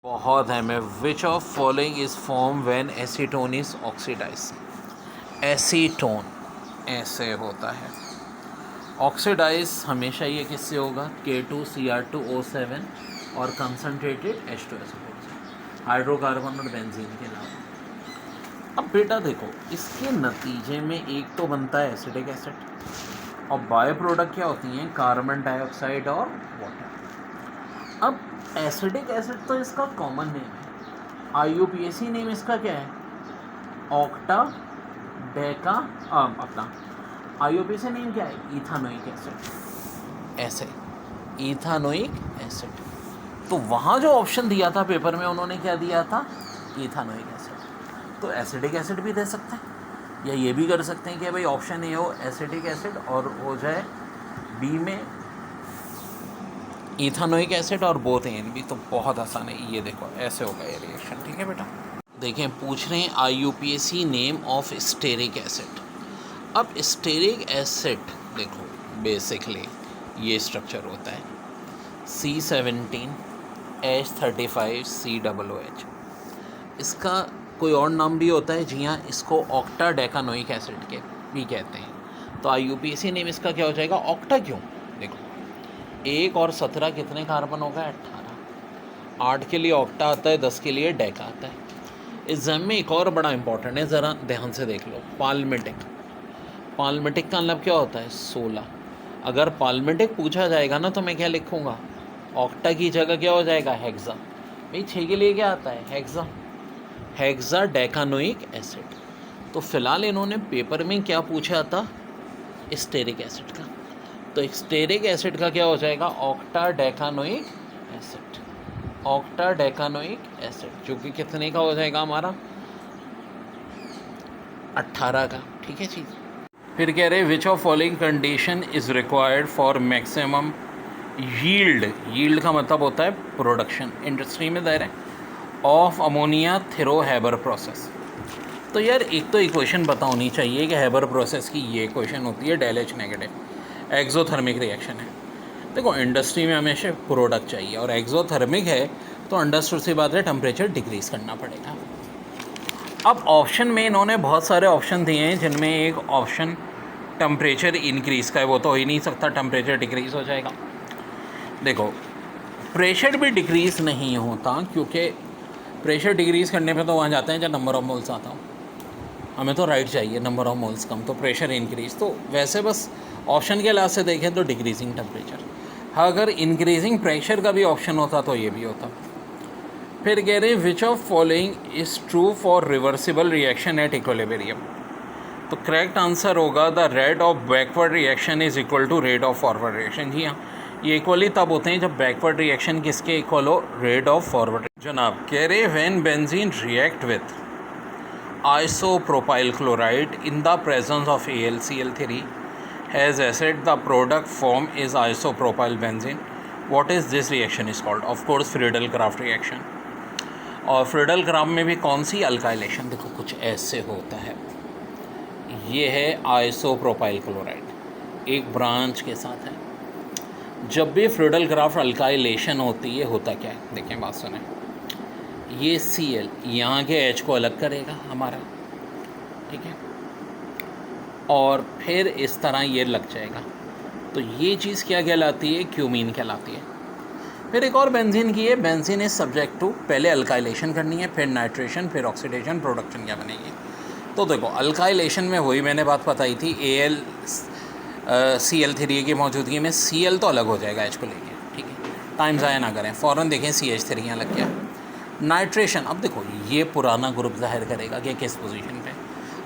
बहुत है। मैं which of following is form when acetone is oxidize. Acetone ऐसे होता है। ऑक्सीडाइज हमेशा ये किससे होगा? K2Cr2O7 और कंसनट्रेटेड H2SO4 से, हाइड्रोकार्बन और बेंजीन के अलावा। अब बेटा देखो, इसके नतीजे में एक तो बनता है एसिटिक एसिड और बाय प्रोडक्ट क्या होती हैं? कार्बन डाइऑक्साइड और वाटर। अब एसिडिक एसिड तो इसका कॉमन नेम है, IUPAC नेम इसका क्या है? ऑक्टा डेका अपना IUPAC नेम क्या है? Ethanoic acid. ऐसे इथानोइक एसिड। तो वहाँ जो ऑप्शन दिया था पेपर में, उन्होंने क्या दिया था? Ethanoic acid. तो एसिडिक एसिड भी दे सकते हैं, या ये भी कर सकते हैं कि भाई ऑप्शन ए हो एसिडिक एसिड और हो जाए बी में इथानोइक एसिड और बोथ एन भी। तो बहुत आसान है, ये देखो ऐसे होगा ये रिएक्शन। ठीक है बेटा, देखें पूछ रहे हैं IUPAC name of stearic acid. अब स्टेरिक एसिड देखो बेसिकली ये स्ट्रक्चर होता है C17H35COOH। इसका कोई और नाम भी होता है, जी हाँ, इसको ऑक्टा डेकानोइक एसिड के भी कहते हैं। तो IUPAC नेम इसका क्या हो जाएगा? ऑक्टा। क्यों? देखो 1 और 17 कितने कार्बन हो गए? 18। 8 के लिए ऑक्टा आता है, 10 के लिए डेका आता है। एग्जाम में एक और बड़ा इंपॉर्टेंट है, ज़रा ध्यान से देख लो, पालमेटिक। पालमेटिक का मतलब क्या होता है? 16। अगर पालमेटिक पूछा जाएगा ना तो मैं क्या लिखूँगा? ऑक्टा की जगह क्या हो जाएगा? हेक्सा। भाई 6 के लिए क्या आता है? हेक्सा। Hexadecanoic acid. तो फिलहाल इन्होंने पेपर में क्या पूछा था? स्टेरिक एसिड का। तो स्टेरिक एसिड का क्या हो जाएगा? Octadecanoic acid. Octadecanoic acid जो कि कितने का हो जाएगा हमारा? 18 का। ठीक है चीज़। फिर कह रहे which of following condition is required for maximum yield. Yield का मतलब होता है प्रोडक्शन, इंडस्ट्री में दायरा of ammonia through Haber process. तो यार एक तो इक्वेशन पता होनी चाहिए कि हैबर प्रोसेस की ये इक्वेशन होती है ΔH नेगेटिव। एक्सोथर्मिक रिएक्शन है। देखो इंडस्ट्री में हमेशा प्रोडक्ट चाहिए और एक्सोथर्मिक है तो अंडरस्टूड सी बात है टेम्परेचर डिक्रीज़ करना पड़ेगा। अब ऑप्शन में इन्होंने बहुत सारे ऑप्शन दिए हैं, जिनमें एक ऑप्शन टेम्परेचर इंक्रीज़ का है, वो तो हो ही नहीं सकता, टेम्परेचर डिक्रीज़ हो जाएगा। देखो प्रेशर भी डिक्रीज़ नहीं होता, क्योंकि प्रेशर डिक्रीज़ करने पे तो वहाँ जाते हैं जब नंबर ऑफ मोल्स आता हूँ। हमें तो राइट चाहिए, नंबर ऑफ मोल्स कम तो प्रेशर इंक्रीज़। तो वैसे बस ऑप्शन के लिहाज से देखें तो डिक्रीजिंग टेम्परेचर। हाँ, अगर इंक्रीजिंग प्रेशर का भी ऑप्शन होता तो ये भी होता। फिर कह रहे हैं which of following is true for reversible reaction at equilibrium. तो करेक्ट आंसर होगा the rate of backward reaction is equal to rate of forward reaction. जी हाँ, ये इक्वली तब होते हैं जब बैकवर्ड रिएक्शन किसके इक्वल हो? Rate of forward. जनाब कह रहे when benzene react with isopropyl chloride in the presence of AlCl3 has acid, the product form is isopropyl benzene. What is this reaction is called? Of course Friedel-Crafts reaction। और Friedel-Crafts में भी कौन सी alkylation? देखो कुछ ऐसे होता है, ये है आइसोप्रोपाइल क्लोराइड, एक ब्रांच के साथ है। जब भी फ्रीडल-क्राफ्ट अल्काइलेशन होती है, होता क्या है? देखें बात सुने, ये Cl यहाँ के H को अलग करेगा हमारा, ठीक है, और फिर इस तरह ये लग जाएगा। तो ये चीज़ क्या कहलाती है? क्यूमीन कहलाती है। फिर एक और बेंजीन की है, बेंजीन इज सब्जेक्ट टू, पहले अल्काइलेशन करनी है, फिर नाइट्रेशन, फिर ऑक्सीडेशन, प्रोडक्शन क्या बनेगी। तो देखो अल्काइलेशन में वही मैंने बात बताई थी, AlCl3 की मौजूदगी में Cl तो अलग हो जाएगा H को लेके, ठीक है, टाइम ज़ाया ना करें, फ़ौरन देखें CH3 यहाँ लग गया। नाइट्रेशन, अब देखो ये पुराना ग्रुप जाहिर करेगा कि किस पोजीशन पे।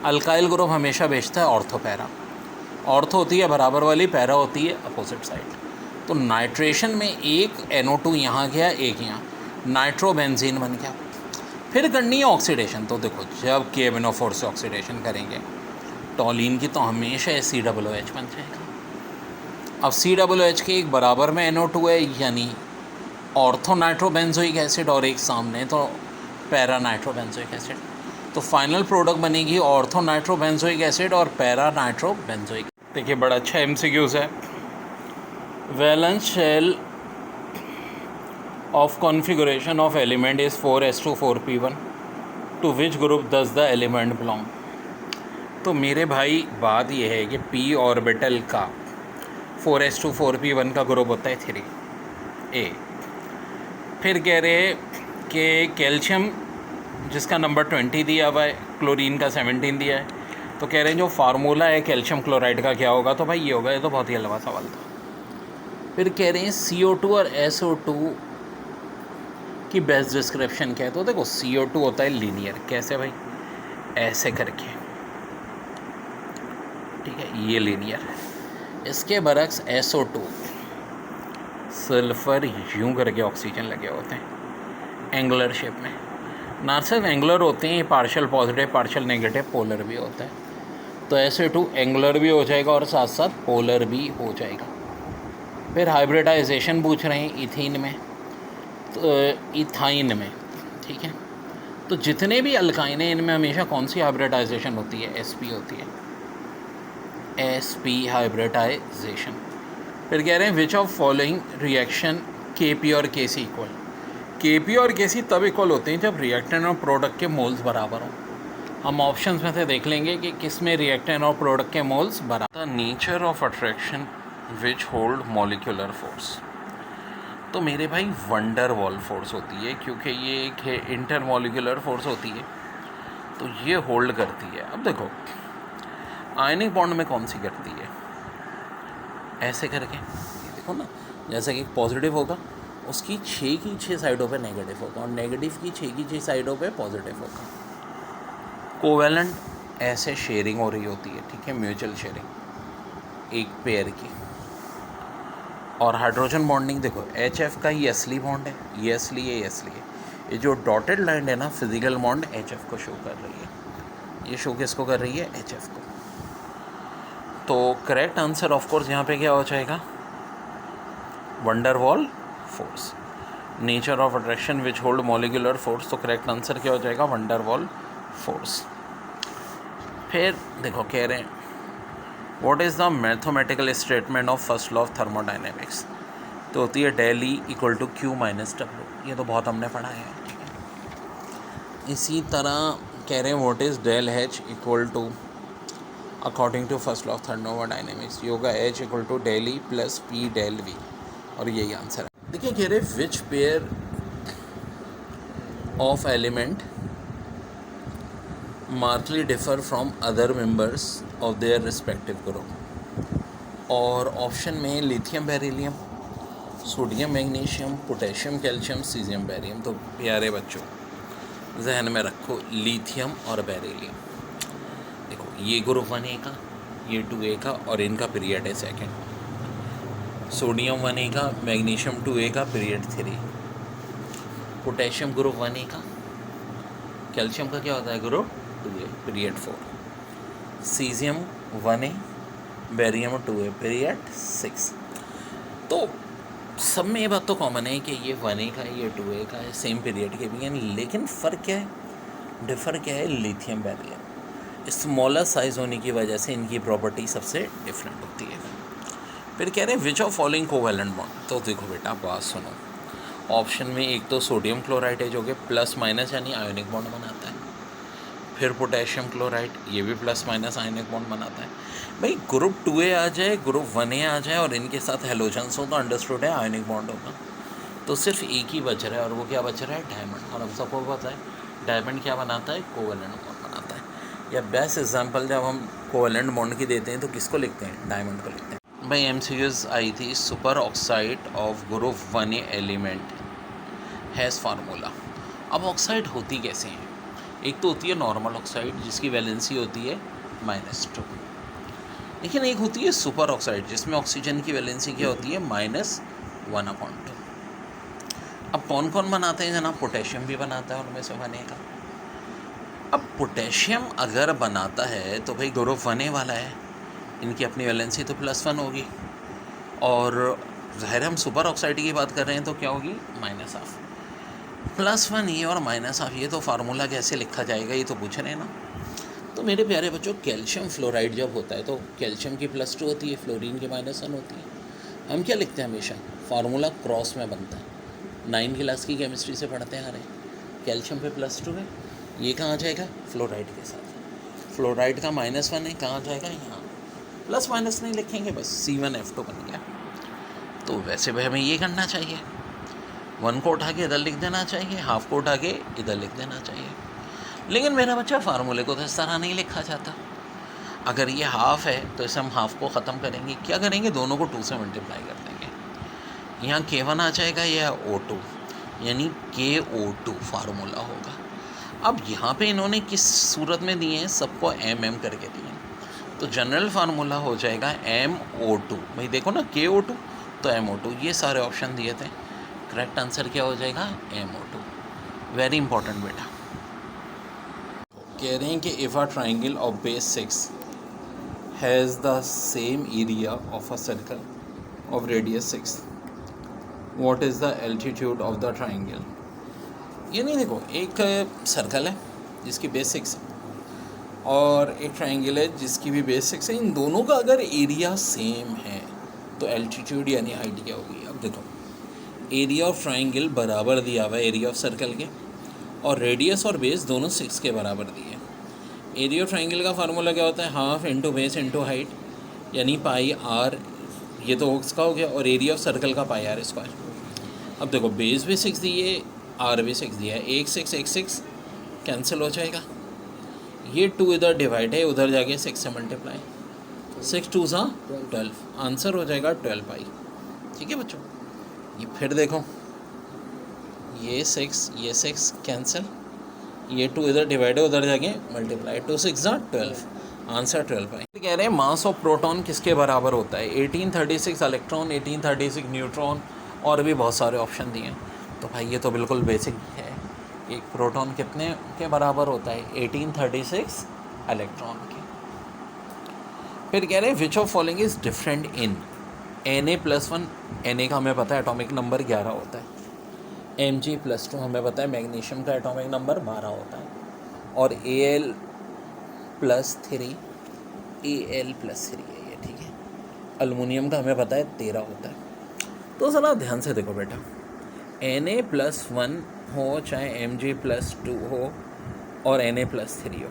अल्काइल ग्रुप हमेशा भेजता है ऑर्थो पैरा, ऑर्थो होती है बराबर वाली, पैरा होती है अपोजिट साइड। तो नाइट्रेशन में एक NO2 यहाँ गया, एक यहाँ, नाइट्रोबेंजीन बन गया। फिर करनी है ऑक्सीडेशन। तो देखो जब KMnO4 से ऑक्सीडेशन करेंगे टॉलिन की तो हमेशा COOH बन जाएगा। अब COOH के एक बराबर में NO2 है, यानी ऑर्थो नाइट्रोबेंजोइक एसिड, और एक सामने तो पैरा नाइट्रोबेंजोइक एसिड। तो फाइनल प्रोडक्ट बनेगी ऑर्थो नाइट्रोबेंजोइक एसिड और पैरा नाइट्रोबेंजोइक। देखिए बड़ा अच्छा MCQs है। Valence shell of configuration of element is 4s2 4p1, to which group does the element belong? तो मेरे भाई बात यह है कि p ऑर्बिटल का 4s2 4p1 का ग्रुप होता है 3a। फिर कह रहे कि कैल्शियम जिसका नंबर 20 दिया हुआ है, क्लोरीन का 17 दिया है, तो कह रहे हैं जो फार्मूला है कैल्शियम क्लोराइड का क्या होगा, तो भाई ये होगा। ये तो बहुत ही हलवा सवाल था। फिर कह रहे हैं CO2 और SO2 की बेस्ट डिस्क्रिप्शन क्या है, तो देखो CO2 होता है लीनियर। कैसे भाई? ऐसे करके, ठीक है, ये लीनियर है। इसके बरक्स SO2 सल्फर यूं करके ऑक्सीजन लगे होते हैं एंगुलर शेप में। ना सिर्फ एंगुलर होते हैं, partial positive partial negative polar भी होता है। तो SO2 एंगुलर भी हो जाएगा और साथ साथ पोलर भी हो जाएगा। फिर हाइब्रिडाइजेशन पूछ रहे हैं इथीन में, तो इथाइन में, ठीक है। तो जितने भी अल्काइन हैं इनमें हमेशा कौन सी हाइब्रिडाइजेशन होती है? sp होती है, sp हाइब्रिडाइजेशन। फिर कह रहे हैं which of following reaction Kp और Kc इक्वल। Kp और Kc तब इक्वल होते हैं जब रिएक्टेंट और प्रोडक्ट के मोल्स बराबर हों। हम ऑप्शंस में से देख लेंगे कि किस में रिएक्टेंट और प्रोडक्ट के मोल्स बराबर। The nature of attraction which hold molecular force. तो मेरे भाई वंडर वॉल फोर्स होती है, क्योंकि ये एक इंटरमॉलिक्यूलर फोर्स होती है, तो ये होल्ड करती है। अब देखो आयनिक बॉन्ड में कौन सी करती है? ऐसे करके, ये देखो ना, जैसे कि पॉजिटिव होगा उसकी 6 की 6 साइडों पे नेगेटिव होगा और नेगेटिव की 6 की 6 साइडों पे पॉजिटिव होगा। कोवेलेंट ऐसे शेयरिंग हो रही होती है, ठीक है, म्यूचुअल शेयरिंग एक पेयर की। और हाइड्रोजन बॉन्डिंग देखो HF का ही असली बॉन्ड है, ये असली है, ये असली है। ये जो डॉटेड लाइन है ना, फिजिकल बॉन्ड HF को शो कर रही है। ये शो किसको कर रही है? HF को। तो करेक्ट आंसर ऑफ कोर्स यहाँ पे क्या हो जाएगा? Van der Waals force. Nature of attraction which hold molecular force, तो करेक्ट आंसर क्या हो जाएगा? Van der Waals force. फिर देखो कह रहे हैं what is the mathematical statement of first law of thermodynamics. तो होती है del E equal to Q minus W। ये तो बहुत हमने पढ़ा है, ठीक है। इसी तरह कह रहे हैं what is del H equal to according to first law of thermodynamics, ये होगा H equal to del E plus P del V, और यही आंसर है। देखिए कह रहे which pair of element markedly differ from other members of their respective group। और option में lithium beryllium, sodium magnesium, potassium calcium, caesium barium. तो प्यारे बच्चों जहन में रखो लिथियम और बेरिलियम। देखो ये ग्रुप 1A का, ये 2A का, और इनका पीरियड है सेकेंड। सोडियम 1A का, मैग्नीशियम 2A का, पीरियड 3। पोटेशियम ग्रुप 1A का, कैल्शियम का क्या होता है? Group 2A, period 4। Caesium 1A, barium 2A, period 6। तो सब में ये बात तो कॉमन है कि ये 1A का है, ये 2A का है, सेम पीरियड के भी हैं, लेकिन फ़र्क क्या है? डिफ़र क्या है? लिथियम बेरिलियम स्मॉलर साइज़ होने की वजह से इनकी प्रॉपर्टी सबसे डिफरेंट होती है। फिर कह रहे हैं which of following covalent bond. तो देखो बेटा बात सुनो, ऑप्शन में एक तो सोडियम क्लोराइड है जो कि प्लस माइनस यानी आयोनिक बॉन्ड बनाता है। फिर पोटेशियम क्लोराइड, ये भी प्लस माइनस आयोनिक बॉन्ड बनाता है। भाई ग्रुप 2A आ जाए, ग्रुप 1A आ जाए और इनके साथ हेलोजन्स हो तो अंडरस्टूड है आयोनिक बॉन्ड होगा। तो सिर्फ एक ही बच रहा है, और वो क्या बच रहा है? डायमंड। और हम सबको पता है डायमंड क्या बनाता है? कोवेलेंट बॉन्ड बनाता है। या बेस्ट एग्जांपल जब हम कोवेलेंट बॉन्ड की देते हैं तो किसको लिखते हैं? डायमंड को लिखते हैं। भाई MCQs आई थी, super oxide of group 1A element has formula. अब ऑक्साइड होती कैसे हैं? एक तो होती है नॉर्मल ऑक्साइड जिसकी वैलेंसी होती है -2, लेकिन एक होती है सुपर ऑक्साइड जिसमें ऑक्सीजन की वैलेंसी क्या होती है? -1/2। अब कौन कौन बनाते हैं जनाब? पोटेशियम भी बनाता है उनमें से बनेगा। अब पोटेशियम अगर बनाता है तो भाई ग्रुप 1A वाला है, इनकी अपनी वैलेंसी तो +1 होगी, और ज़ाहिर हम सुपर ऑक्साइड की बात कर रहे हैं तो क्या होगी? -1/2। +1 ये और -1/2 ये, तो फार्मूला कैसे लिखा जाएगा ये तो पूछ रहे हैं ना। तो मेरे प्यारे बच्चों कैल्शियम फ्लोराइड जब होता है तो कैल्शियम की +2 होती है, फ्लोरीन की -1 होती है। हम क्या लिखते हैं हमेशा? फार्मूला क्रॉस में बनता है, 9 क्लास की केमिस्ट्री से पढ़ते आ रहे हैं, कैल्शियम पे +2 है, ये कहाँ जाएगा फ्लोराइड के साथ, फ्लोराइड का -1 है, कहाँ जाएगा यहाँ, प्लस माइनस नहीं लिखेंगे बस, C1F2 बन गया। तो वैसे भी हमें ये करना चाहिए, 1 को उठा के इधर लिख देना चाहिए, हाफ को उठा के इधर लिख देना चाहिए। लेकिन मेरा बच्चा फार्मूले को तो इस तरह नहीं लिखा जाता। अगर ये हाफ है तो इसे हम हाफ को ख़त्म करेंगे, क्या करेंगे, दोनों को 2 से मल्टीप्लाई कर देंगे। यहाँ K1 आ जाएगा, यह O2, यानी KO2 फार्मूला होगा। अब यहाँ पे इन्होंने किस सूरत में दिए हैं, सबको MM करके दिए हैं, तो जनरल फार्मूला हो जाएगा MO2। भाई देखो ना, KO2 तो MO2, ये सारे ऑप्शन दिए थे, करेक्ट आंसर क्या हो जाएगा, MO2। वेरी इंपॉर्टेंट बेटा। कह रहे हैं कि if a triangle of base 6 has the same area of a circle of radius 6, what is the altitude of the triangle. ये नहीं, देखो एक सर्कल है जिसकी बेस 6 है और एक ट्राइंगल है जिसकी भी बेस 6 है, इन दोनों का अगर एरिया सेम है तो एल्टीट्यूड यानी हाइट क्या होगी। अब देखो, एरिया ऑफ ट्राइंगल बराबर दिया हुआ है एरिया ऑफ सर्कल के, और रेडियस और बेस दोनों 6 के बराबर दिए। एरिया ऑफ ट्राइंगल का फार्मूला क्या होता है, half into base into height, यानी πr, ये तो उसका हो गया, और एरिया ऑफ सर्कल का πr²। अब देखो, बेस भी 6 दिए, आर भी 6 दिया है, 1 6 कैंसिल हो जाएगा, ये 2 इधर डिवाइड है, उधर जाके 6 से मल्टीप्लाई, 6 2 सा 12, आंसर हो जाएगा 12π। ठीक है बच्चों, ये फिर देखो, ये 6 कैंसिल, ये 2 इधर डिवाइड है, उधर जाके मल्टीप्लाई, 2 6 12, आंसर 12π। कह रहे हैं मास ऑफ प्रोटॉन किसके बराबर होता है, 1836 इलेक्ट्रॉन, 1836 न्यूट्रॉन, और भी बहुत सारे ऑप्शन दिए हैं। तो भाई ये तो बिल्कुल बेसिक है, एक प्रोटॉन कितने के बराबर होता है, 1836 इलेक्ट्रॉन के। फिर कह रहे हैं which of following is different in Na+1, Na का हमें पता है एटॉमिक नंबर 11 होता है, Mg+2 हमें पता है मैग्नीशियम का एटॉमिक नंबर 12 होता है, और Al+3 है ये, ठीक है। अल्युमिनियम का हमें पता है 13 होता है। तो ज़रा ध्यान से देखो बेटा, Na+1 हो चाहे Mg+2 हो और Na+3 हो,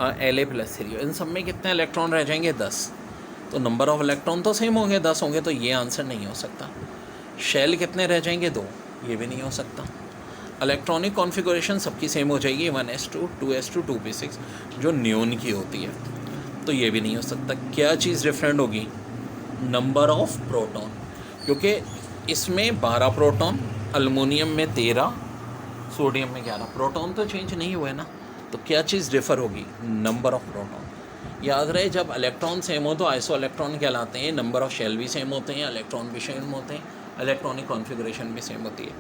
La+3 हो, इन सब में कितने इलेक्ट्रॉन रह जाएंगे, 10। तो नंबर ऑफ इलेक्ट्रॉन तो सेम होंगे, 10 होंगे, तो ये आंसर नहीं हो सकता। शेल कितने रह जाएंगे, 2, ये भी नहीं हो सकता। इलेक्ट्रॉनिक कॉन्फ़िगरेशन सबकी सेम हो जाएगी, 1s2 2s2 2p6, जो नियोन की होती है, तो ये भी नहीं हो सकता। क्या चीज़ डिफरेंट होगी, नंबर ऑफ प्रोटॉन, क्योंकि इसमें 12 प्रोटॉन, अल्युमिनियम में 13, सोडियम में 11, प्रोटॉन तो चेंज नहीं हुए ना, तो क्या चीज़ डिफ़र होगी, नंबर ऑफ प्रोटॉन। याद रहे, जब इलेक्ट्रॉन सेम हो तो आइसो इलेक्ट्रॉन कहलाते हैं, नंबर ऑफ शेल भी सेम होते हैं, इलेक्ट्रॉन भी सेम होते हैं, इलेक्ट्रॉनिक कॉन्फ़िगरेशन भी सेम होती है।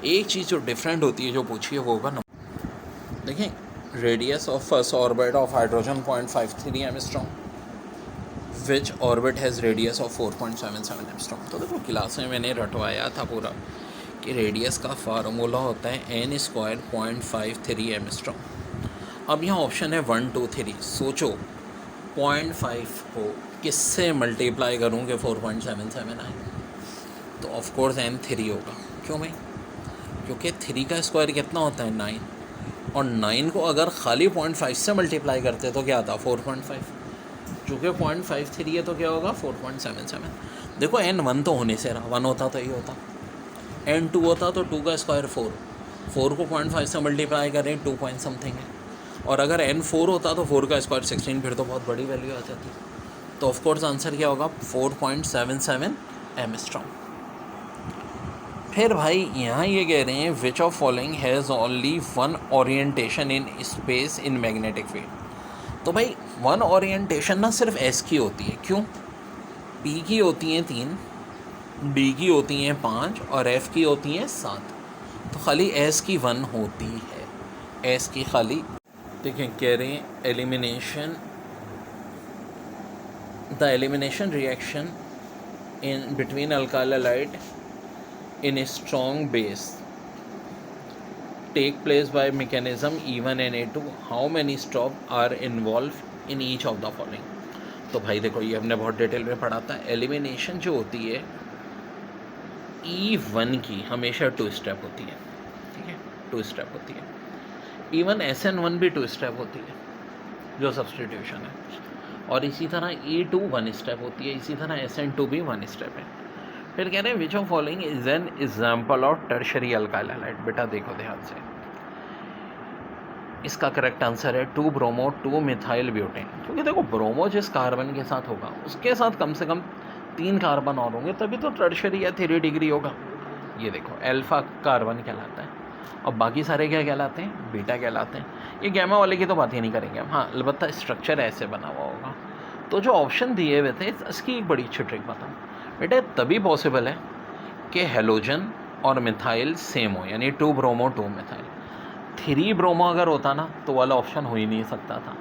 एक चीज़ जो डिफरेंट होती है, जो पूछी है, वो होगा नंबर। देखें, radius of first orbit of hydrogen 0.53 angstrom, which orbit has radius of 4.77 angstrom. तो देखो, क्लास में मैंने रटवाया था पूरा कि रेडियस का फार्मूला होता है n² 0.53 एंगस्ट्रॉम। अब यहाँ ऑप्शन है 1 2 3, सोचो 0.5 को किससे मल्टीप्लाई करूँ कि 4.77 आए, तो ऑफ कोर्स n3 होगा। क्यों भाई, क्योंकि 3 का स्क्वायर कितना होता है, 9, और 9 को अगर खाली 0.5 से मल्टीप्लाई करते तो क्या आता, 4.5, चूँकि 0.53 है तो क्या होगा, 4.77। देखो n1 तो होने से रहा, 1 होता तो ये होता, n2 होता तो 2 का स्क्वायर 4, 4 को 0.5 से मल्टीप्लाई करें 2 पॉइंट समथिंग है, और अगर n4 होता तो 4 का स्क्वायर 16, फिर तो बहुत बड़ी वैल्यू आ जाती। तो ऑफ कोर्स आंसर क्या होगा, 4.77 एंगस्ट्रॉम। फिर भाई यहाँ ये कह रहे हैं which of following has only 1 orientation in space in magnetic field. तो भाई 1 ओरिएंटेशन ना सिर्फ S की होती है, क्यों, P की होती हैं 3, D की होती हैं 5, और F की होती हैं 7, तो खाली S की 1 होती है, S की खाली। देखें, कह रहे हैं elimination, the elimination reaction in between alkyl in a strong base take place by mechanism E1 and A2, how many steps are involved in each of the following। तो भाई देखो, ये हमने बहुत डिटेल में पढ़ा था। एलिमिनेशन जो होती है E1 की हमेशा 2 स्टेप होती है, ठीक है, 2 स्टेप होती है। इवन SN1 भी 2 स्टेप होती है जो सब्सटीट्यूशन है, और इसी तरह E2 1 स्टेप होती है, इसी तरह SN2 भी 1 स्टेप है। फिर कह रहे हैं which of following is an example of tertiary alkyl halide. बेटा देखो ध्यान से, इसका करेक्ट आंसर है 2 ब्रोमो 2 मिथाइल ब्यूटेन, क्योंकि देखो ब्रोमो जिस कार्बन के साथ होगा उसके साथ कम से कम 3 कार्बन और होंगे, तभी तो टर्शरी या 3 डिग्री होगा। ये देखो अल्फा कार्बन कहलाता है, और बाकी सारे क्या कहलाते हैं, बीटा कहलाते हैं। ये गैमा वाले की तो बात ही नहीं करेंगे हम, हाँ अलबत्ता स्ट्रक्चर ऐसे बना हुआ होगा। तो जो ऑप्शन दिए हुए थे इसकी एक बड़ी अच्छी ट्रिक बताऊँ बेटा, तभी पॉसिबल है कि हेलोजन और मिथाइल सेम हो, यानी 2 ब्रोमो 2 मिथाइल। 3 ब्रोमो अगर होता ना तो वाला ऑप्शन हो ही नहीं सकता था,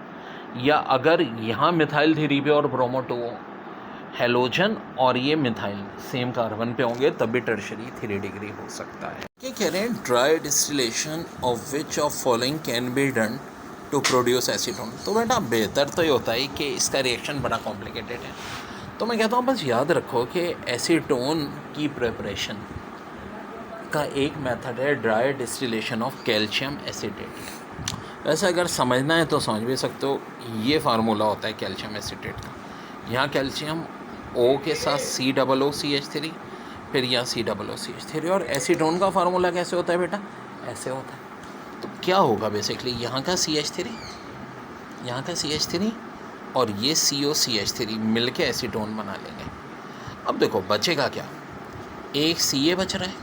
या अगर यहाँ मिथाइल 3 पे और ब्रोमो 2 हो, हेलोजन और ये मिथाइल सेम कार्बन पे होंगे, तब भी टर्शरी 3 डिग्री हो सकता है। क्या कह रहे हैं, dry distillation of which of following can be done to produce acetone. तो बेटा बेहतर तो ये होता है कि इसका रिएक्शन बड़ा कॉम्प्लिकेटेड है, तो मैं कहता हूँ बस याद रखो कि एसीटोन की प्रिपरेशन का एक मेथड है dry distillation of calcium acetate. वैसे अगर समझना है तो समझ भी सकते हो, ये फार्मूला होता है कैल्शियम एसीटेट का। यहाँ कैल्शियम O के साथ COOCH3, फिर यहाँ COOCH3, और एसीटोन का फार्मूला कैसे होता है बेटा, ऐसे होता है। तो क्या होगा बेसिकली, यहाँ का CH3, यहाँ का CH3 और ये COCH3 मिल के एसीटोन बना लेंगे। अब देखो बचेगा क्या, एक CA बच रहा है,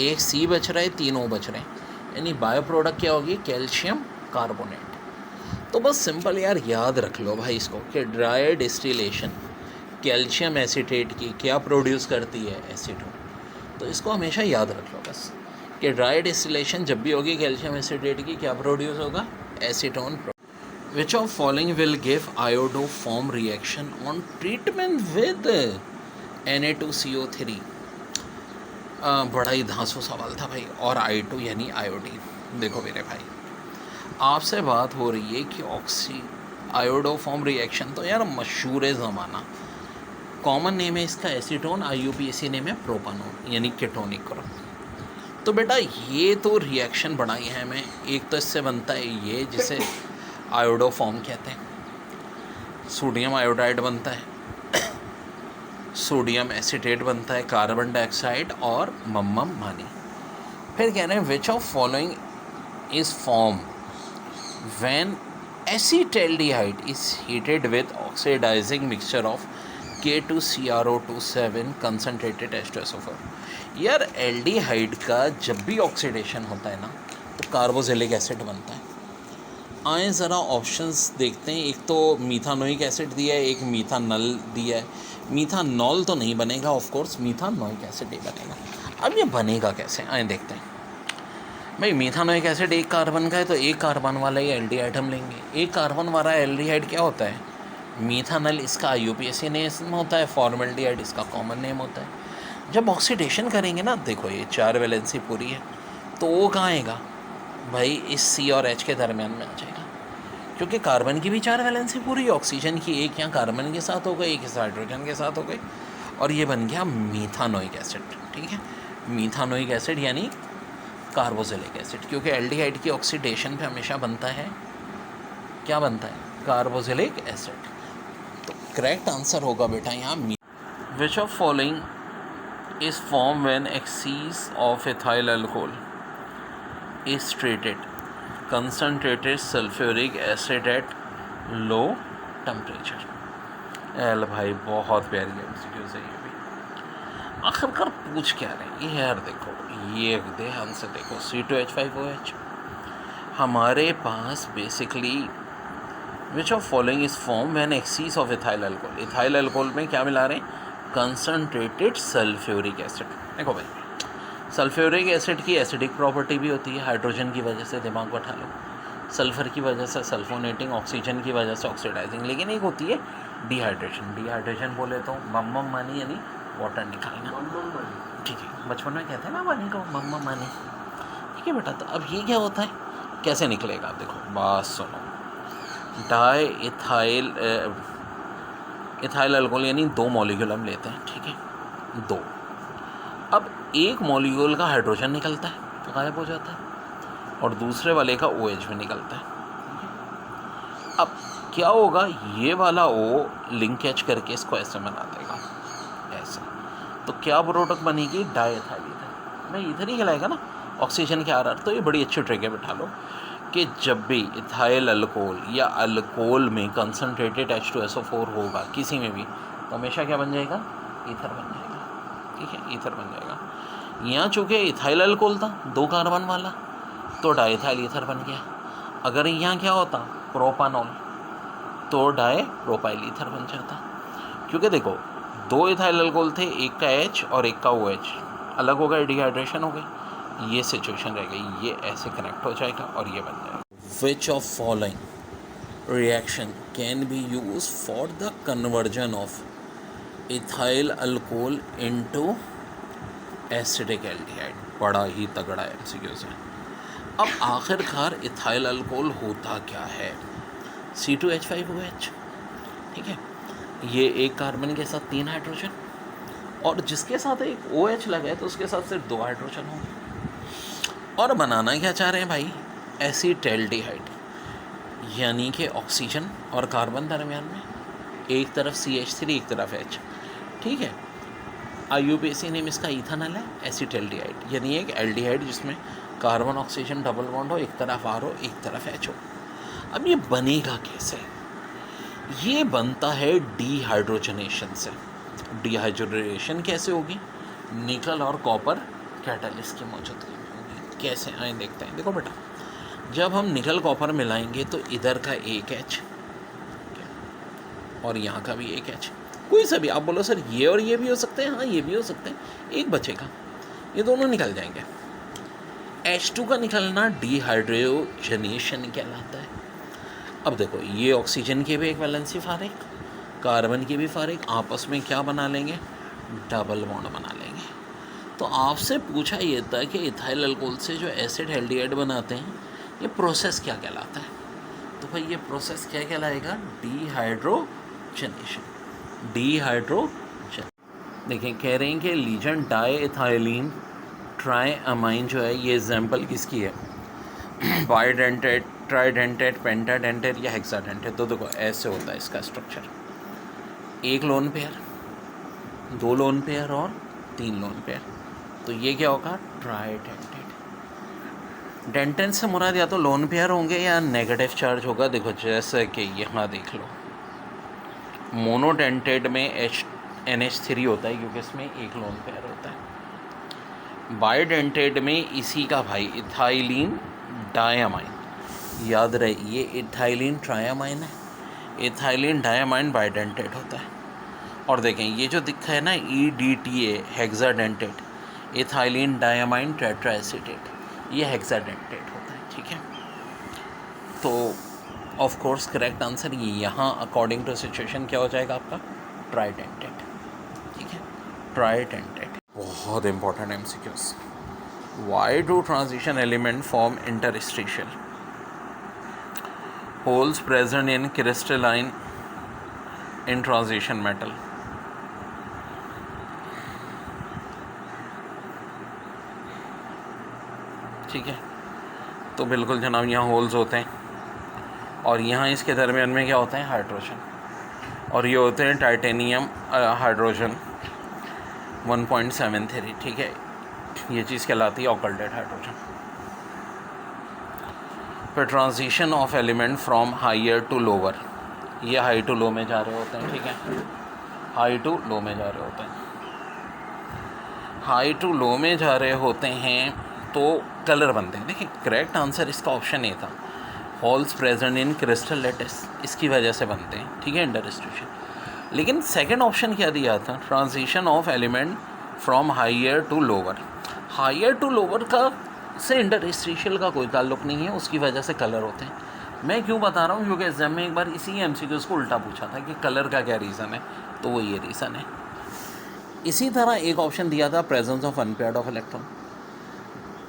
एक C बच रहा है, 3 O बच रहे हैं, यानी बायो प्रोडक्ट क्या होगी, कैल्शियम कार्बोनेट। तो बस सिंपल यार याद रख लो भाई इसको कि ड्राई डिस्टिलेशन कैल्शियम एसीटेट की क्या प्रोड्यूस करती है, एसीटोन। तो इसको हमेशा याद रख लो बस कि ड्राई डिस्टिलेशन जब भी होगी कैल्शियम एसीटेट की, क्या प्रोड्यूस होगा, acetone. Which of following will give iodoform reaction on treatment with Na2CO3। बड़ा ही धांसू सवाल था भाई, और I2 यानी आयोडीन। देखो मेरे भाई, आपसे बात हो रही है कि आयोडोफॉर्म रिएक्शन तो यार मशहूर ज़माना, कॉमन नेम है इसका एसीटोन, IUPAC नेम है प्रोपानोन यानी केटोनिक ग्रुप। तो बेटा ये तो रिएक्शन बनाई है मैं, एक तो इससे बनता है ये जिसे आयोडोफॉर्म कहते हैं, सोडियम आयोडाइड बनता है, सोडियम एसीटेट बनता है, कार्बन डाइऑक्साइड और मम्मम मानी। फिर कह रहे हैं which of following is form when acetaldehyde is heated with oxidizing mixture of K2CrO27 concentrated H2SO4। यार एल्डिहाइड का जब भी ऑक्सीडेशन होता है ना तो कार्बोक्सिलिक एसिड बनता है। आए ज़रा ऑप्शंस देखते हैं, एक तो मीथानोइक एसिड दिया है, एक मीथानल दिया है। मीथानॉल तो नहीं बनेगा ऑफ कोर्स, मीथानोइक एसिड ही बनेगा। अब ये बनेगा कैसे, आए देखते हैं भाई। मीथानोइक एसिड एक कार्बन का है, तो एक कार्बन वाला ही एल्डिहाइड हम लेंगे। एक कार्बन वाला एल्डिहाइड क्या होता है, मीथानल, इसका IUPAC नेम होता है, फॉर्मल्डिहाइड इसका कॉमन नेम होता है। जब ऑक्सीडेशन करेंगे ना, देखो ये 4 वैलेंसी पूरी है, तो वो कहाँ आएगा भाई, इस C और H के दरमियान में आ जाएगा, क्योंकि कार्बन की भी 4 वैलेंसी पूरी, ऑक्सीजन की एक यहाँ कार्बन के साथ हो गई, एक इस हाइड्रोजन के साथ हो गई, और ये बन गया मीथानोइक एसिड। ठीक है, मीथानोइक एसिड यानी कार्बोक्सिलिक एसिड, क्योंकि एल्डिहाइड की ऑक्सीडेशन पे हमेशा बनता है, क्या बनता है, कार्बोक्सिलिक एसिड। तो करेक्ट आंसर होगा बेटा यहाँ विच of following is form when excess of ethyl alcohol is treated concentrated sulfuric acid at low temperature। L भाई बहुत प्यारी एमसीक्यू है ये भी। आखिरकार पूछ क्या रहे हैं यार, देखो ये ध्यान से देखो, C2H5OH हमारे पास basically which of following is form when excess of ethyl alcohol. Ethyl alcohol में क्या मिला रहे हैं, कंसनट्रेटेड सल्फ्यूरिक एसिड। देखो भाई सल्फ्यूरिक एसिड की एसिडिक प्रॉपर्टी भी होती है, हाइड्रोजन की वजह से, दिमाग बैठा लो, सल्फ़र की वजह से सल्फोनेटिंग, ऑक्सीजन की वजह से ऑक्सीडाइजिंग, लेकिन एक होती है डिहाइड्रेशन। डिहाइड्रेशन बोले तो मम्मम मानी यानी वाटर निकालना। ठीक है, बचपन में कहते हैं ना पानी को मम्मम मानी। ठीक है बेटा, तो अब ये क्या होता है, कैसे निकलेगा, देखो बात सुनो। डाई इथाइल अल्कोहल यानी 2 मॉलिक्यूल हम लेते हैं, ठीक है, 2। अब एक मॉलिक्यूल का हाइड्रोजन निकलता है तो गायब हो जाता है और दूसरे वाले का OH भी निकलता है। अब क्या होगा, ये वाला O लिंक कैच करके इसको ऐसे बना देगा, ऐसे। तो क्या प्रोडक्ट बनेगी, डाईएथाइल ईथर। नहीं, ईथर ही कहलाएगा ना, ऑक्सीजन के RR। तो ये बड़ी अच्छी ट्रिक है, बैठा लो कि जब भी इथाइल अल्कोहल या अल्कोहल में कंसनट्रेटेड H2SO4 होगा किसी में भी, तो हमेशा क्या बन जाएगा, ईथर बन जाएगा। ठीक है, ईथर बन जाएगा। यहाँ चूँकि इथाइल अल्कोहल था 2 कार्बन वाला, तो डाईएथाइल ईथर बन गया। अगर यहाँ क्या होता, प्रोपानॉल, तो डाई प्रोपाइल ईथर बन जाता। क्योंकि देखो 2 इथाइल अल्कोहल थे, एक का H और एक का OH, अलग हो गए, डिहाइड्रेशन हो गई, ये सिचुएशन रह गई, ये ऐसे कनेक्ट हो जाएगा और ये बन जाएगा। विच of following reaction can be use for the conversion of ethyl alcohol into acidic aldehyde. बड़ा ही तगड़ा MCQ है। अब आखिरकार इथाइल अल्कोहल होता क्या है, C2H5OH। ठीक है, ये एक कार्बन के साथ 3 हाइड्रोजन, और जिसके साथ एक OH लगा है तो उसके साथ सिर्फ 2 हाइड्रोजन होंगे। और बनाना क्या चाह रहे हैं भाई, एसिटैल्डिहाइड, यानी कि ऑक्सीजन और कार्बन दरमियान में, एक तरफ CH3 एक तरफ H। ठीक है, IUPAC नेम इसका इथानल है, एसिटैल्डिहाइड, यानी एक एल्डिहाइड जिसमें कार्बन ऑक्सीजन डबल बॉन्ड हो, एक तरफ R हो एक तरफ H हो। अब ये बनेगा कैसे, ये बनता है डीहाइड्रोजनेशन से। डीहाइड्रोजनेशन कैसे होगी, निकल और कॉपर कैटलिस्ट की मौजूदगी में होगी। कैसे, आए देखते हैं। देखो बेटा, जब हम निकल कॉपर मिलाएंगे तो इधर का एक H और यहाँ का भी एक H, कोई सा भी। आप बोलो सर ये और ये भी हो सकते हैं, हाँ ये भी हो सकते हैं, एक बचेगा, ये दोनों निकल जाएंगे। H2 का निकलना डीहाइड्रोजनेशन कहलाता है। अब देखो, ये ऑक्सीजन के भी एक वैलेंसी फारिक, कार्बन की भी फारिक, आपस में क्या बना लेंगे, डबल बॉन्ड बना लेंगे। तो आपसे पूछा ये था कि इथाइल अल्कोहल से जो एसिड एल्डिहाइड बनाते हैं, ये प्रोसेस क्या कहलाता है। तो भाई ये प्रोसेस क्या कहलाएगा, डीहाइड्रोजनेशन। डीहाइड्रोजन, देखें कह रहे हैं कि लीजेंड डाईएथाइलिन ट्राइअमाइन जो है, ये एग्जाम्पल किसकी है, बाइडेंटेट, ट्राइडेंटेट, पेंटाडेंटेट या हेक्साडेंटेट। तो देखो ऐसे होता है इसका स्ट्रक्चर, एक लोन पेयर, 2 लोन पेयर और 3 लोन पेयर। तो ये क्या होगा, ट्राइडेंटेट। डेंटेन से मुराद या तो लोन पेयर होंगे या नेगेटिव चार्ज होगा। देखो जैसे कि यहाँ देख लो, मोनोडेंटेट में NH3 होता है क्योंकि इसमें एक लोन पेयर होता है। बाइडेंटेट में इसी का भाई इथाइलिन डायमाइन, याद रहे ये इथाइलिन ट्राइअमाइन है, इथाइलिन डायमाइन बाइडेंटेट होता है। और देखें ये जो दिखा है ना EDTA hexadentate, ethylene diamine tetraacetate, ये हेक्साडेंटेट होता है। ठीक है, तो ऑफ कोर्स करेक्ट आंसर ये यहाँ अकॉर्डिंग टू सिचुएशन क्या हो जाएगा आपका, ट्राइडेंटेट। ठीक है, ट्राइडेंटेट। बहुत important MCQs। Why do transition element form interstitial holes present in crystalline in transition metal? ठीक है, तो बिल्कुल जनाब यहाँ होल्स होते हैं और यहाँ इसके दरमियान में क्या होता है, हाइड्रोजन, और ये होते हैं टाइटेनियम हाइड्रोजन 1.73। ठीक है, ये चीज़ कहलाती है ऑक्लडेट हाइड्रोजन। फिर transition of element from higher to lower, ये हाई टू लो में जा रहे होते हैं। ठीक है, हाई टू लो में जा रहे होते हैं, हाई टू लो में जा रहे होते हैं तो कलर बनते हैं। देखिए करेक्ट आंसर इसका ऑप्शन ए था, holes present in crystal lettuce, इसकी वजह से बनते हैं। ठीक है, इंटरस्टिशियल। लेकिन सेकंड ऑप्शन क्या दिया था, transition of element from higher to lower. Higher to lower का से इंटरस्टिशियल का कोई ताल्लुक़ नहीं है, उसकी वजह से कलर होते हैं। मैं क्यों बता रहा हूँ, क्योंकि एग्जाम में एक बार इसी MCQs को उल्टा पूछा था कि कलर का क्या रीज़न है, तो वो ये रीज़न है। इसी तरह एक ऑप्शन दिया था presence of unpaired of electron,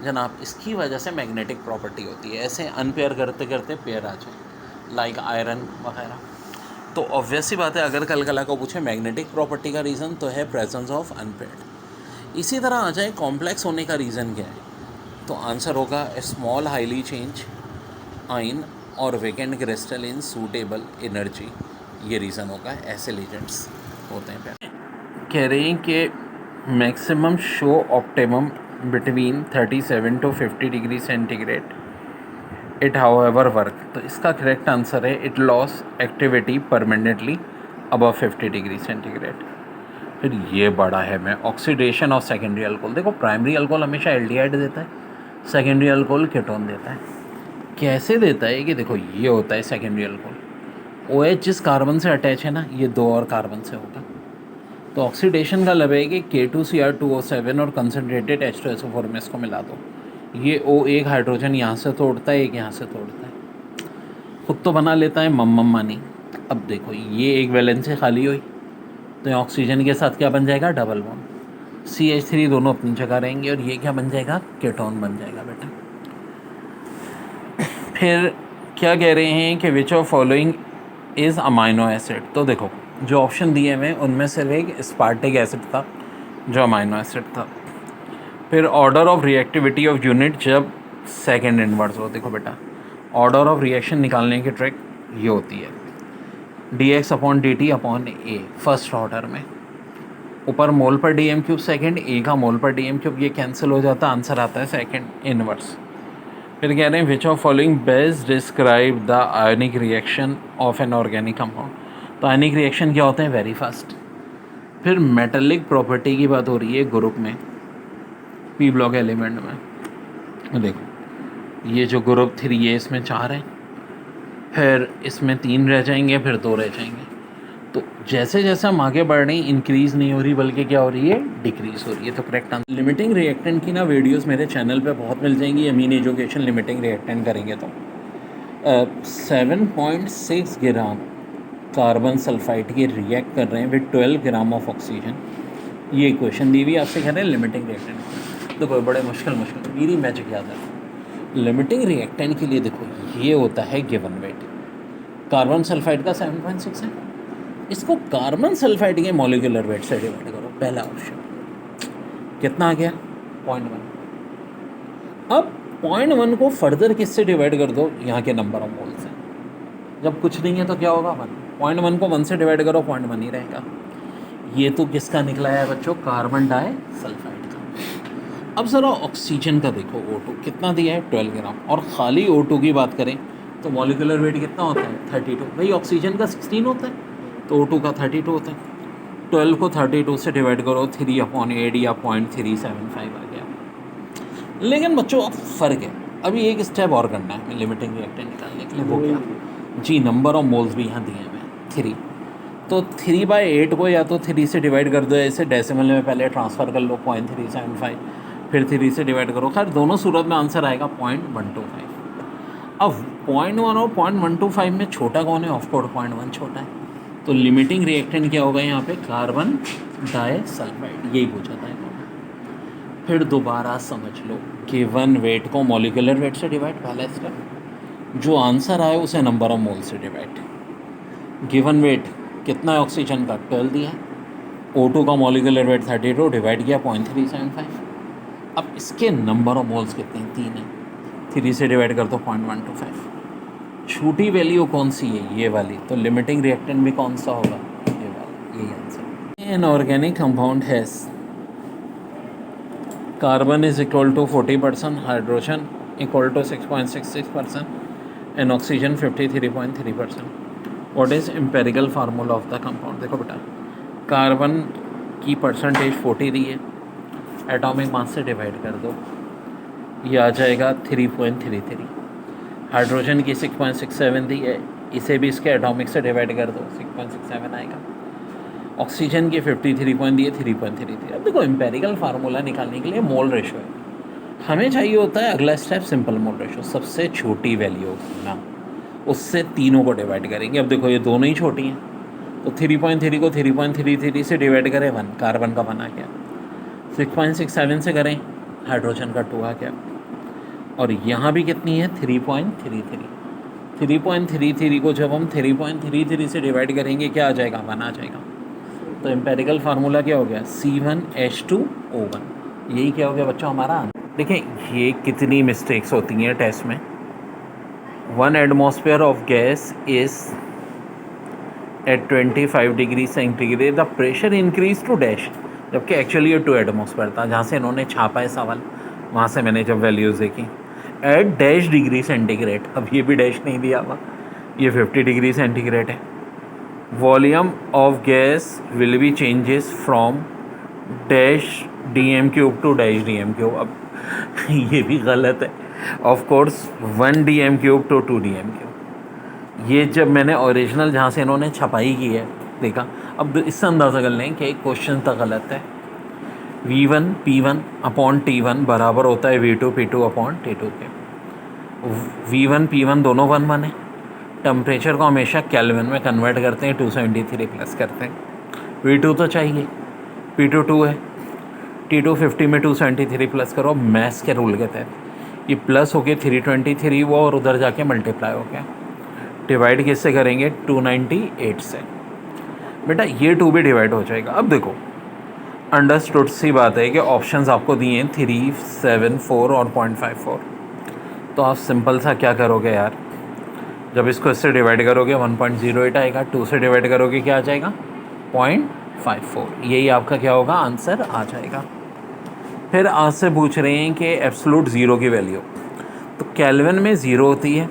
जनाब इसकी वजह से मैग्नेटिक प्रॉपर्टी होती है, ऐसे अनपेयर करते करते पेयर आ जाए, लाइक आयरन वगैरह। तो ऑब्वियस सी बात है, अगर कलकला को पूछे मैग्नेटिक प्रॉपर्टी का रीज़न, तो है प्रेजेंस ऑफ अनपेयर्ड। इसी तरह आ जाए कॉम्प्लेक्स होने का रीज़न क्या है, तो आंसर होगा स्मॉल हाईली चेंज आइन और वेकेंट क्रिस्टल इन सूटेबल एनर्जी, ये रीज़न होगा। ऐसे एजेंट्स होते हैं। कह रहे हैं कि maximum show optimum between 37 to 50 degree centigrade it however work, तो इसका करेक्ट आंसर है it loss activity permanently above 50 degree centigrade. फिर ये बड़ा है मैं ऑक्सीडेशन ऑफ सेकेंडरी अल्कोहल। देखो प्राइमरी अल्कोहल हमेशा एल्डिहाइड देता है, सेकेंडरी अल्कोहल कीटोन देता है। कैसे देता है कि देखो ये होता है सेकेंडरी अल्कोहल, OH जिस कार्बन से अटैच है ना, ये 2 और कार्बन से होगा, तो ऑक्सीडेशन का लब है कि K2Cr2O7 और कंसनट्रेटेड H2SO4 में इसको मिला दो, ये O एक हाइड्रोजन यहाँ से तोड़ता है, एक यहाँ से तोड़ता है, खुद तो बना लेता है मम्मानी। अब देखो ये एक वैलेंस से खाली हुई, तो यहाँ ऑक्सीजन के साथ क्या बन जाएगा, डबल बॉन्ड, CH3 दोनों अपनी जगह रहेंगे, और ये क्या बन जाएगा, कीटोन बन जाएगा बेटा। फिर क्या कह रहे हैं कि विच of following is amino acid, तो देखो जो ऑप्शन दिए हुए उनमें सिर्फ एक स्पार्टिक एसिड था जो अमाइनो एसिड था। फिर order of reactivity of unit जब सेकेंड इनवर्स हो, देखो बेटा ऑर्डर ऑफ रिएक्शन निकालने की ट्रिक ये होती है dx/dt/A फर्स्ट ऑर्डर में, ऊपर मोल पर DM³ सेकेंड, A का मोल पर DM³, ये कैंसिल हो जाता है, आंसर आता है सेकेंड इनवर्स। फिर कह रहे हैं which of following best describe the ionic reaction of N organic compound, तो आयनिक रिएक्शन क्या होते हैं, वेरी फास्ट। फिर मेटेलिक प्रॉपर्टी की बात हो रही है ग्रुप में, P ब्लॉक एलिमेंट में, देखो ये जो ग्रुप 3 है इसमें 4 हैं, फिर इसमें 3 रह जाएंगे, फिर 2 रह जाएंगे। तो जैसे जैसे हम आगे बढ़ रहे हैं इंक्रीज़ नहीं हो रही बल्कि क्या हो रही है, डिक्रीज़ हो रही है। तो करेक्ट आंसर लिमिटिंग रिएक्टेंट की ना वीडियोस मेरे चैनल पे बहुत मिल जाएंगी, अमीन एजुकेशन लिमिटिंग रिएक्टेंट करेंगे तो 7.6 ग्राम कार्बन सल्फाइड के रिएक्ट कर रहे हैं विद 12 ग्राम ऑफ ऑक्सीजन, ये इक्वेशन दी हुई आपसे कह रहे हैं लिमिटिंग रिएक्टेंट। देखो बड़े मुश्किल मेरी मैजिक याद है। लिमिटिंग रिएक्टेंट के लिए देखो ये होता है गिवन वेट, कार्बन सल्फाइड का 7.6 है, इसको कार्बन सल्फाइड के मॉलिक्यूलर वेट से डिवाइड करो, पहला ऑप्शन कितना आ गया, 0.1। अब 0.1 को फर्दर किससे डिवाइड कर दो, यहाँ के नंबर ऑफ मोल से, जब कुछ नहीं है तो क्या होगा 1, 0.1 को 1 से डिवाइड करो 0.1 ही रहेगा। ये तो किसका निकला है बच्चों, कार्बन डाई सल्फाइड का। अब ज़रा ऑक्सीजन का देखो, O2 कितना दिया है 12 ग्राम, और ख़ाली O2 की बात करें तो मॉलिक्यूलर वेट कितना होता है 32, भाई ऑक्सीजन का 16 होता है तो O2 का 32 होता है। 12 को 32 से डिवाइड करो 3/8 या 0.375 आ गया। लेकिन बच्चों अब फ़र्क है, अभी एक स्टेप और करना है हमें लिमिटिंग रिएक्टेंट निकालने के लिए, वो क्या जी, नंबर ऑफ मोल्स भी यहाँ दिए हुए हैं 3, तो 3/8 को या तो 3 से डिवाइड कर दो, ऐसे डेसिमल में पहले ट्रांसफ़र कर लो 0.375, फिर 3 से डिवाइड करो, खैर दोनों सूरत में आंसर आएगा 0.125। अब 0.1 और 0.125 में छोटा कौन है, ऑफ कोर्स 0.1 छोटा है, तो लिमिटिंग रिएक्टेंट क्या होगा यहाँ पे, कार्बन डाइसल्फाइड, यही पूछा था इन्होंने। फिर दोबारा समझ लो, गिवन वेट को मॉलिक्यूलर वेट से डिवाइड, पहला स्टेप, जो आंसर आए उसे नंबर ऑफ मोल से डिवाइड। गिवन वेट कितना है ऑक्सीजन का, 12 दिया है, O2 का मॉलिक्यूलर वेट 32 डिवाइड किया 0.375। अब इसके नंबर ऑफ मोल्स कितने हैं, 3 है, 3 से डिवाइड कर दो 0.125। छोटी वैल्यू कौन सी है, ये वाली, तो लिमिटिंग रिएक्टेंट भी कौन सा होगा, ये वाला, यही answer. An organic compound has carbon is equal to 40%, hydrogen equal to 6.66% and oxygen 53.3%। What is empirical formula of the compound, देखो बेटा कार्बन की परसेंटेज 40 दी है, एटॉमिक मास से डिवाइड कर दो, ये आ जाएगा 3.33। हाइड्रोजन की 6.67 दी है, इसे भी इसके एटॉमिक से डिवाइड कर दो, 6.67 आएगा। ऑक्सीजन की 53 पॉइंट दी है, 3.33। अब देखो एम्पेरिकल फार्मूला निकालने के लिए मोल रेशो है, हमें चाहिए होता है अगला स्टेप सिंपल मोल रेशो, सबसे छोटी वैल्यू ना, उससे तीनों को डिवाइड करेंगे। अब देखो ये दोनों ही छोटी हैं, तो 3.3 को 3.33 से डिवाइड करें 1, कार्बन का 1 आ गया, 6.67 से करें हाइड्रोजन का 2 आ गया, और यहाँ भी कितनी है 3.33। 3.33 को जब हम 3.33 से डिवाइड करेंगे क्या आ जाएगा, 1 आ जाएगा। तो एम्पेरिकल फार्मूला क्या हो गया, C1H2 O1। यही क्या हो गया बच्चों हमारा। देखिए ये कितनी मिस्टेक्स होती हैं टेस्ट में। 1 atmosphere of gas is at 25 degree centigrade the pressure increase to dash, जबकि एक्चुअली ये 2 एटमॉस्फेयर था जहाँ से इन्होंने छापा है सवाल, वहाँ से मैंने जब वैल्यूज़ देखी। एट डैश डिग्री सेंटीग्रेड, अब ये भी डैश नहीं दिया हुआ, ये 50 डिग्री सेंटीग्रेड है। Volume of gas will be changes from dash DM³ to dash DM³। अब ये भी गलत है of course, 1 DM³ to 2 DM³। ये जब मैंने ओरिजिनल जहाँ से इन्होंने छपाई की है देखा, अब इससे अंदाज़ा कर लें कि एक क्वेश्चन तक गलत है। V1 P1 अपॉन T1 बराबर होता है V2 P2 अपॉन T2 के। V1 P1 दोनों 1 1 है। टेम्परेचर को हमेशा केल्विन में कन्वर्ट करते हैं, 273 प्लस करते हैं। V2 तो चाहिए, P2 2 है, T2 50 में 273 प्लस करो मैथ्स के रूल के तहत। ये प्लस हो गए 323 वो, और उधर जाके मल्टीप्लाई हो गया। डिवाइड किससे करेंगे 298 से। बेटा ये 2 भी डिवाइड हो जाएगा। अब देखो अंडरस्टूड सी बात है कि ऑप्शंस आपको दिए हैं 3, 7, 4 और 0.54। तो आप सिंपल सा क्या करोगे यार, जब इसको इससे डिवाइड करोगे 1.08 आएगा, 2 से डिवाइड करोगे क्या आ जाएगा 0.54। यही आपका क्या होगा आंसर आ जाएगा। फिर आज से पूछ रहे हैं कि एब्सोलूट ज़ीरो की वैल्यू, तो केल्विन में 0 होती है,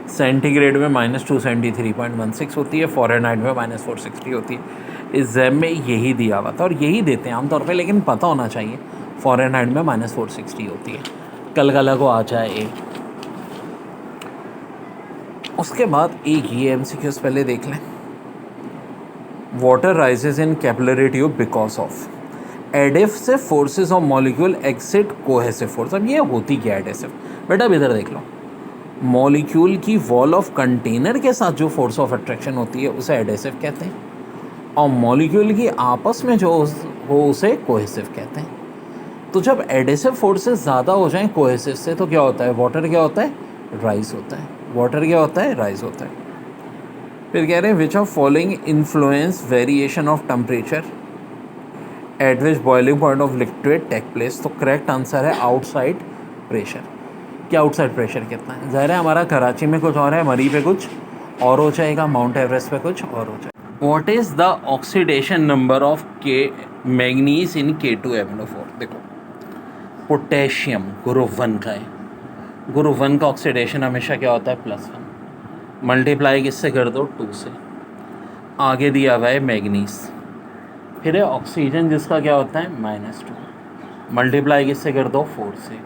सेंटीग्रेड में -273.16 होती है, फ़ारेनहाइट में -460 होती है। एग्ज़ाम में यही दिया हुआ था और यही देते हैं आमतौर पे, लेकिन पता होना चाहिए फ़ारेनहाइट में -460 होती है। कल को आ जाए एक। उसके बाद एक ये MCQs पहले देख लें। Water rises in capillary tube because of adhesive forces of molecule exit cohesive force. अब ये होती क्या एडेसिव, बेटा अब इधर देख लो। मॉलिक्यूल की वॉल ऑफ कंटेनर के साथ जो फोर्स ऑफ अट्रैक्शन होती है उसे एडेसिव कहते हैं, और मॉलिक्यूल की आपस में जो हो उसे कोहेसिव कहते हैं। तो जब एडेसिव फोर्सेस ज़्यादा हो जाएं कोहेसिव से तो क्या होता है, वाटर क्या होता है राइज होता है, वाटर क्या होता है राइज होता है। फिर कह रहे हैं which of following influence variation of temperature at which boiling point of liquid take place. तो करेक्ट आंसर है आउटसाइड प्रेशर। क्या आउटसाइड प्रेशर कितना है, ज़ाहिर है हमारा कराची में कुछ और है, मरी पे कुछ और हो जाएगा, माउंट एवरेस्ट पे कुछ और हो जाएगा। What is the oxidation number of के मैग्नीज इन K2MnO4। देखो पोटेशियम ग्रुप 1 का है, ग्रुप 1 का ऑक्सीडेशन हमेशा क्या होता है +1, मल्टीप्लाई किससे कर दो 2 से। आगे दिया हुआ है मैग्नीज, फिर है ऑक्सीजन जिसका क्या होता है -2, मल्टीप्लाई किससे कर दो 4 से।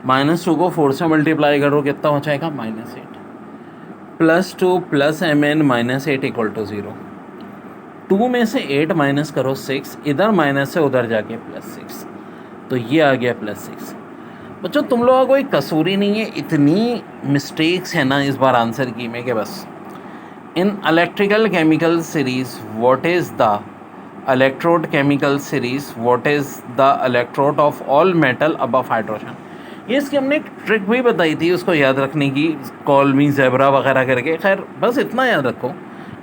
-2 को 4 से मल्टीप्लाई करो कितना हो जाएगा -8, +2 + Mn -8 = 0। 2 में से 8 माइनस करो 6, इधर माइनस है उधर जाके +6, तो ये आ गया +6। बच्चों तुम लोगों का कोई कसूरी नहीं है, इतनी मिस्टेक्स है ना इस बार आंसर की में कि बस। In electrical chemical series what is the electrode chemical series what is the electrode of all metal above hydrogen. ये इसकी हमने एक ट्रिक भी बताई थी उसको याद रखने की, कॉल मी ज़ेब्रा वगैरह करके। खैर बस इतना याद रखो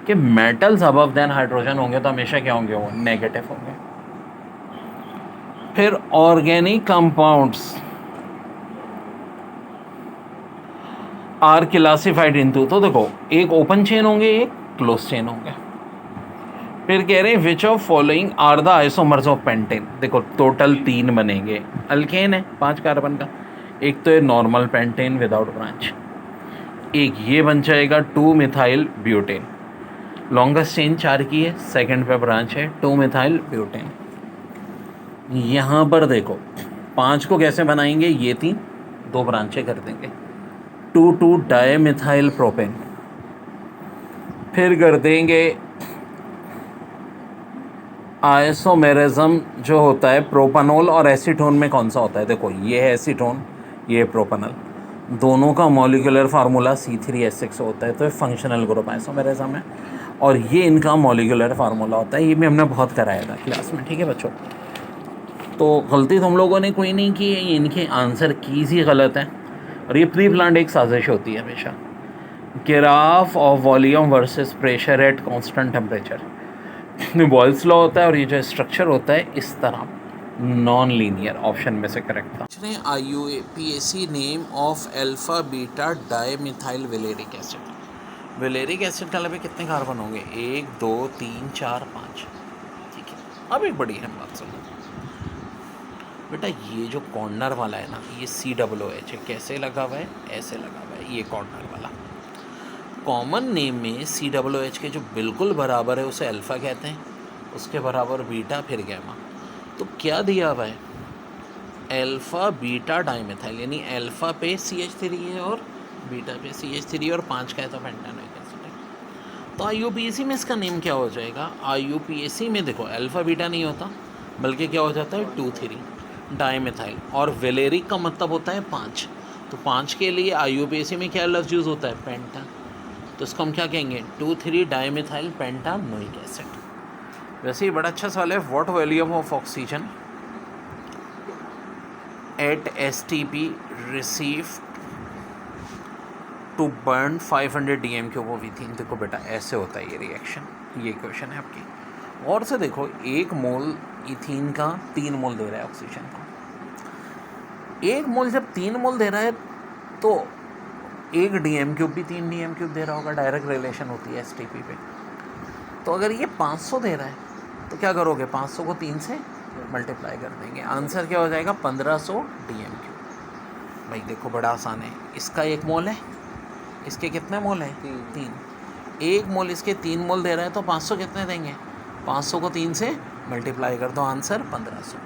कि मेटल्स अबव देन हाइड्रोजन होंगे तो हमेशा क्या होंगे वो नेगेटिव होंगे। फिर organic compounds are classified into, तो देखो एक ओपन चेन होंगे एक क्लोज चेन होंगे। फिर कह रहे हैं which of following are the isomers of pentane. देखो टोटल 3 बनेंगे, अल्केन है 5 कार्बन का, एक तो है नॉर्मल पेंटेन विदाउट ब्रांच, एक ये बन जाएगा 2 मिथाइल ब्यूटेन। लॉन्गेस्ट चेन 4 की है, सेकंड पे ब्रांच है 2 मिथाइल ब्यूटेन। यहाँ पर देखो 5 को कैसे बनाएंगे, ये 3 2 ब्रांचें कर देंगे, 2 डाई मिथाइल प्रोपेन। फिर कर देंगे आइसोमेरिज्म जो होता है प्रोपानोल और एसीटोन में कौन सा होता है, देखो ये है एसीटोन ये है प्रोपानल, दोनों का मॉलिक्यूलर फार्मूला C3H6 होता है, तो ये फंक्शनल ग्रुप आइसोमेरिज्म है, और ये इनका मॉलिक्यूलर फार्मूला होता है। ये भी हमने बहुत कराया था क्लास में, ठीक है बच्चों। तो गलती तुम लोगों ने कोई नहीं की है, ये इनके आंसर कीज ही गलत है, और ये प्री प्लान्ड एक साजिश होती है हमेशा। Graph of volume versus pressure at constant temperature, Boyle's law होता है, और ये जो स्ट्रक्चर होता है इस तरह नॉन लीनियर ऑप्शन में से करेक्ट था। IUPAC name of alpha beta dimethyl valeric acid. Valeric acid डाले पे कितने कार्बन होंगे? 1 2 3 4 5। ठीक है, अब एक बड़ी अहम बात सुनो बेटा, ये जो कॉर्नर वाला है ना, ये COOH है। कैसे लगा हुआ है? ऐसे लगा हुआ है, ये कॉर्नर वाला। कॉमन नेम में COOH के जो बिल्कुल बराबर है उसे अल्फ़ा कहते हैं, उसके बराबर बीटा, फिर गैमा। तो क्या दिया हुआ है? अल्फ़ा बीटा डाइमेथाइल, यानी अल्फ़ा पे CH3 है और बीटा पे CH3 और 5 का है तो पेंटानोइक एसिड है। तो IUPAC में इसका नेम क्या हो जाएगा? IUPAC में देखो अल्फ़ा बीटा नहीं होता, बल्कि क्या हो जाता है? 2,3 डाइमेथाइल, और वेलेरिक का मतलब होता है 5। तो 5 के लिए IUPAC में क्या लफ्ज़ यूज़ होता है? पेंटा। तो इसको हम क्या कहेंगे? 2,3 डाइमेथाइल पेंटानोइक एसिड। वैसे ही बड़ा अच्छा सवाल है, what volume of oxygen at STP received to burn 500 DMQ of ethene। देखो बेटा, ऐसे होता है ये रिएक्शन। ये क्वेश्चन है आपकी। और से देखो, 1 मोल इथीन का 3 मोल दे रहा है ऑक्सीजन को। 1 मोल जब 3 मोल दे रहा है तो 1 DMQ भी 3 DMQ दे रहा होगा। डायरेक्ट रिलेशन होती है STP पे। तो अगर ये 500 दे रहा है तो क्या करोगे? 500 को 3 से मल्टीप्लाई कर देंगे। आंसर क्या हो जाएगा? 1500 DMQ। भाई देखो, बड़ा आसान है। इसका 1 मोल है, इसके कितने मोल है? 3। 1 मोल इसके 3 मोल दे रहा है तो 500 कितने देंगे? 500 को 3 से मल्टीप्लाई कर दो, आंसर 1500।